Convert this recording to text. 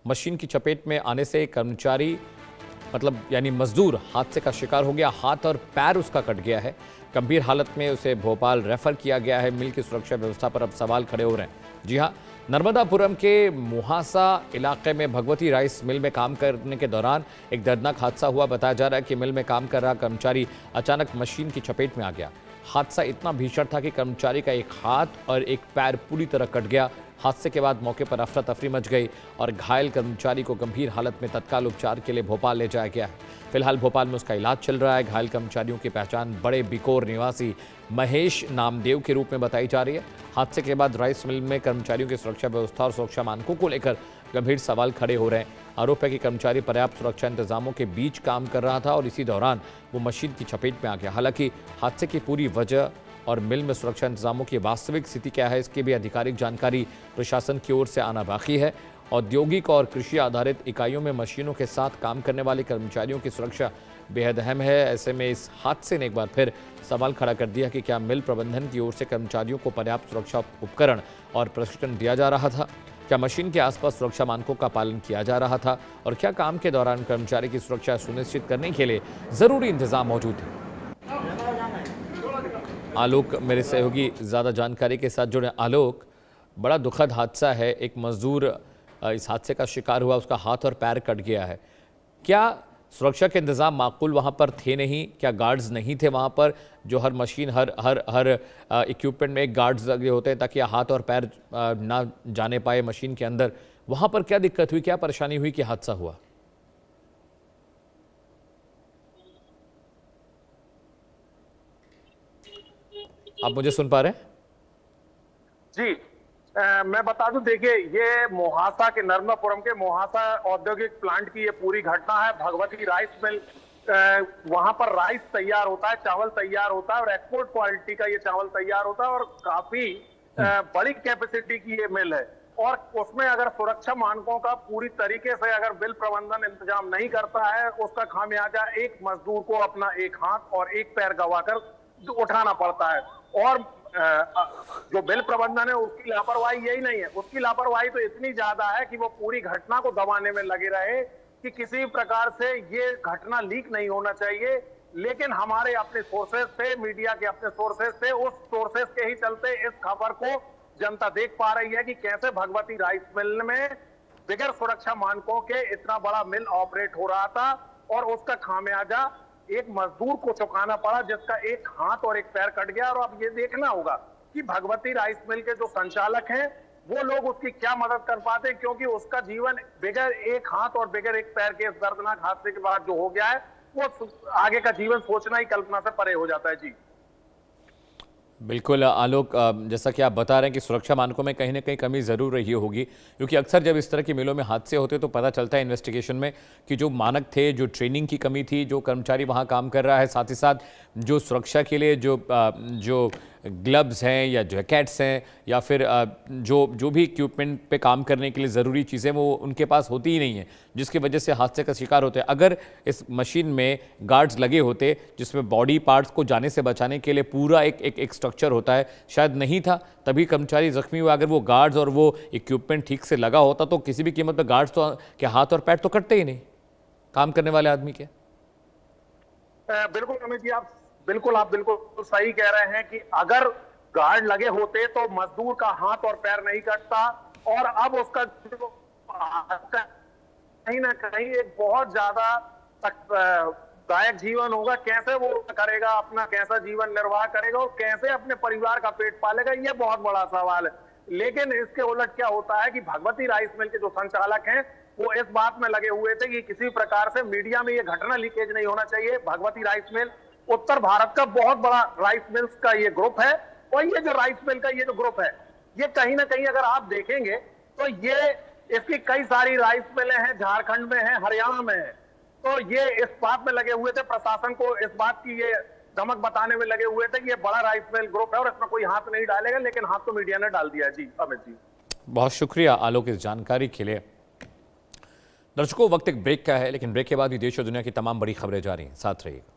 Machine की चपेट में आने से कर्मचारी यानी मजदूर हादसे का शिकार हो गया। हाथ और पैर उसका कट गया है। गंभीर हालत में उसे भोपाल रेफर किया गया है। मिल की सुरक्षा व्यवस्था पर अब सवाल खड़े हो रहे हैं। जी हां, नर्मदापुरम के मुहासा इलाके में भगवती राइस मिल में काम करने के दौरान एक दर्दनाक हादसा हुआ। बताया जा रहा है कि मिल में काम कर रहा कर्मचारी अचानक मशीन की चपेट में आ गया। हादसा इतना भीषण था कि कर्मचारी का एक हाथ और एक पैर पूरी तरह कट गया। हादसे के बाद मौके पर अफरा तफरी मच गई और घायल कर्मचारी को गंभीर हालत में तत्काल उपचार के लिए भोपाल ले जाया गया है। फिलहाल भोपाल में उसका इलाज चल रहा है। घायल कर्मचारियों की पहचान बड़े बिकोर निवासी महेश नामदेव के रूप में बताई जा रही है। हादसे के बाद राइस मिल में कर्मचारियों की सुरक्षा व्यवस्था और सुरक्षा मानकों को लेकर गंभीर सवाल खड़े हो रहे हैं। आरोप है कि कर्मचारी पर्याप्त सुरक्षा इंतजामों के बीच काम कर रहा था और इसी दौरान वो मशीन की चपेट में आ गया। हालांकि हादसे की पूरी वजह और मिल में सुरक्षा इंतजामों की वास्तविक स्थिति क्या है, इसकी भी आधिकारिक जानकारी प्रशासन की ओर से आना बाकी है। औद्योगिक और कृषि आधारित इकाइयों में मशीनों के साथ काम करने वाले कर्मचारियों की सुरक्षा बेहद अहम है। ऐसे में इस हादसे ने एक बार फिर सवाल खड़ा कर दिया कि क्या मिल प्रबंधन की ओर से कर्मचारियों को पर्याप्त सुरक्षा उपकरण और प्रशिक्षण दिया जा रहा था? क्या मशीन के आसपास सुरक्षा मानकों का पालन किया जा रहा था? और क्या काम के दौरान कर्मचारी की सुरक्षा सुनिश्चित करने के लिए जरूरी इंतजाम मौजूद थे? आलोक मेरे सहयोगी ज़्यादा जानकारी के साथ जुड़े। आलोक, बड़ा दुखद हादसा है। एक मजदूर इस हादसे का शिकार हुआ, उसका हाथ और पैर कट गया है। क्या सुरक्षा के इंतजाम माकूल वहाँ पर थे नहीं? क्या गार्ड्स नहीं थे वहाँ पर? जो हर मशीन हर इक्विपमेंट में एक गार्ड्स लगे होते हैं ताकि हाथ और पैर ना जाने पाए मशीन के अंदर। वहाँ पर क्या दिक्कत हुई, क्या परेशानी हुई कि हादसा हुआ? आप मुझे सुन पा रहे हैं? जी, मैं बता दूं, देखिए, ये मोहासा के नर्मदापुरम के मोहासा औद्योगिक प्लांट की ये पूरी घटना है। भगवती राइस मिल, वहां पर राइस तैयार होता है, चावल तैयार होता है और एक्सपोर्ट क्वालिटी का ये चावल तैयार होता है और काफी बड़ी कैपेसिटी की ये मिल है। और उसमें अगर सुरक्षा मानकों का पूरी तरीके से अगर मिल प्रबंधन इंतजाम नहीं करता है, उसका खामियाजा एक मजदूर को अपना एक हाथ और एक पैर गंवाकर उठाना पड़ता है। और जो मिल प्रबंधन है उसकी लापरवाही यही नहीं है, उसकी लापरवाही तो इतनी ज्यादा है कि वो पूरी घटना को दबाने में लगे रहे कि किसी प्रकार से ये घटना लीक नहीं होना चाहिए। लेकिन हमारे अपने सोर्सेज थे, मीडिया के अपने सोर्सेज थे, उस सोर्सेज के ही चलते इस खबर को जनता देख पा रही है कि कैसे भगवती राइस मिल में बगैर सुरक्षा मानकों के इतना बड़ा मिल ऑपरेट हो रहा था और उसका खामियाजा एक मजदूर को चुकाना पड़ा जिसका एक हाथ और एक पैर कट गया। और अब ये देखना होगा कि भगवती राइस मिल के जो संचालक हैं वो लोग उसकी क्या मदद कर पाते हैं, क्योंकि उसका जीवन बगैर एक हाथ और बगैर एक पैर के दर्दनाक हादसे के बाद जो हो गया है, वो आगे का जीवन सोचना ही कल्पना से परे हो जाता है। जी बिल्कुल आलोक, जैसा कि आप बता रहे हैं कि सुरक्षा मानकों में कहीं ना कहीं कमी ज़रूर रही होगी, क्योंकि अक्सर जब इस तरह की मिलों में हादसे होते तो पता चलता है इन्वेस्टिगेशन में कि जो मानक थे, जो ट्रेनिंग की कमी थी, जो कर्मचारी वहाँ काम कर रहा है, साथ ही साथ जो सुरक्षा के लिए जो ग्लव्स हैं या जैकेट्स हैं या फिर जो भी इक्विपमेंट पे काम करने के लिए ज़रूरी चीज़ें वो उनके पास होती ही नहीं है, जिसकी वजह से हादसे का शिकार होते हैं। अगर इस मशीन में गार्ड्स लगे होते जिसमें बॉडी पार्ट्स को जाने से बचाने के लिए पूरा एक स्ट्रक्चर होता है, शायद नहीं था, तभी कर्मचारी जख्मी हुआ। अगर वो गार्ड्स और वो इक्विपमेंट ठीक से लगा होता तो किसी भी कीमत पर गार्ड्स तो के हाथ और पैर तो कटते ही नहीं काम करने वाले आदमी के। बिल्कुल अमित जी, आप बिल्कुल सही कह रहे हैं कि अगर गार्ड लगे होते तो मजदूर का हाथ और पैर नहीं कटता और अब उसका कहीं ना कहीं एक बहुत ज्यादा दायक जीवन होगा। कैसे वो करेगा अपना, कैसा जीवन निर्वाह करेगा और कैसे अपने परिवार का पेट पालेगा, ये बहुत बड़ा सवाल है। लेकिन इसके उलट क्या होता है कि भगवती राइस मिल के जो संचालक हैं वो इस बात में लगे हुए थे कि किसी प्रकार से मीडिया में ये घटना लीकेज नहीं होना चाहिए। भगवती राइस मिल उत्तर भारत का बहुत बड़ा राइस मिल्स का ये ग्रुप है और ये जो राइस मिल का ये जो ग्रुप है, ये कहीं ना कहीं अगर आप देखेंगे तो ये इसकी कई सारी राइस मिलें हैं, झारखंड में है, हरियाणा में है। तो ये इस बात में लगे हुए थे, प्रशासन को इस बात की ये धमक बताने में लगे हुए थे कि ये बड़ा राइस मिल ग्रुप है और इसमें कोई हाथ नहीं डालेगा, लेकिन हाथ तो मीडिया ने डाल दिया। जी अमित जी, बहुत शुक्रिया आलोक इस जानकारी के लिए। दर्शकों, वक्त एक ब्रेक का है, लेकिन ब्रेक के बाद भी देश और दुनिया की तमाम बड़ी खबरें जारी हैं, साथ रहिएगा।